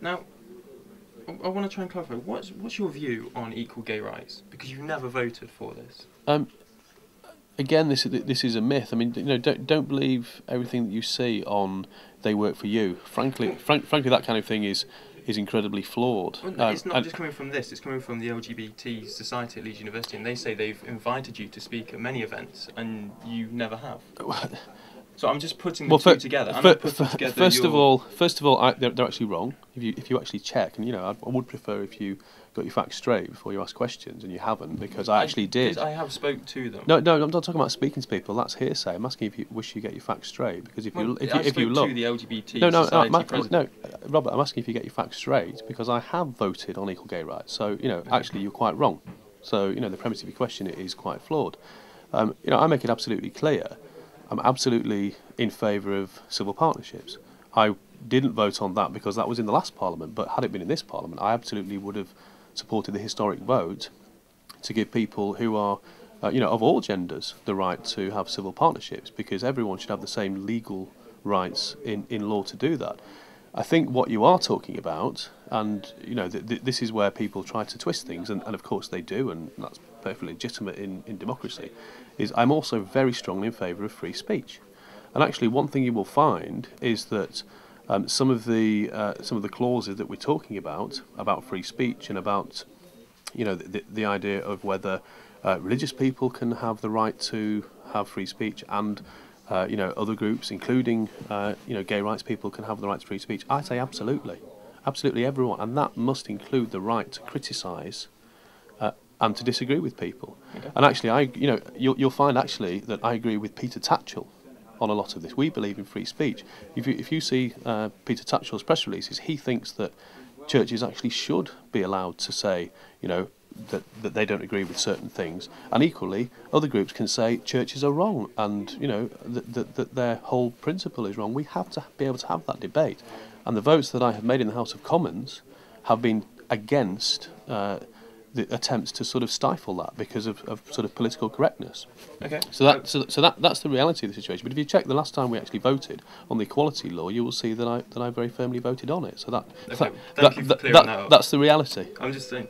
Now, I want to try and clarify. What's your view on equal gay rights? Because you've never voted for this. Again, this is a myth. I mean, don't believe everything that you see on They Work for You. Frankly, that kind of thing is incredibly flawed. Well, it's not just coming from this. It's coming from the LGBT society at Leeds University, and they say they've invited you to speak at many events, and you never have. So I'm just putting the two together. First of all, they're actually wrong. If you actually check, and I would prefer if you got your facts straight before you ask questions, and you haven't, because I actually did. I have spoke to them. No, I'm not talking about speaking to people. That's hearsay. I'm asking if you wish you get your facts straight, because if you look, to the LGBT society president. No, Robert, I'm asking if you get your facts straight, because I have voted on equal gay rights. So actually, you're quite wrong. So the premise of your question is quite flawed. I make it absolutely clear. I'm absolutely in favour of civil partnerships. I didn't vote on that because that was in the last Parliament, but had it been in this Parliament, I absolutely would have supported the historic vote to give people who are, of all genders, the right to have civil partnerships, because everyone should have the same legal rights in law to do that. I think what you are talking about, and this is where people try to twist things, and of course they do, and that's perfectly legitimate in democracy, is I'm also very strongly in favour of free speech. And actually, one thing you will find is that some of the clauses that we're talking about free speech and about the idea of whether religious people can have the right to have free speech, and other groups, including gay rights people, can have the right to free speech. I say absolutely everyone, and that must include the right to criticise and to disagree with people. Okay. And actually, you'll find actually that I agree with Peter Tatchell on a lot of this. We believe in free speech. If you see Peter Tatchell's press releases, he thinks that churches actually should be allowed to say, that they don't agree with certain things, and equally other groups can say churches are wrong, and that their whole principle is wrong. We have to be able to have that debate, and the votes that I have made in the House of Commons have been against the attempts to sort of stifle that because of sort of political correctness. Okay. So that's the reality of the situation. But if you check the last time we actually voted on the equality law, you will see that I very firmly voted on it. So thank you for clearing that up. That's the reality. I'm just saying.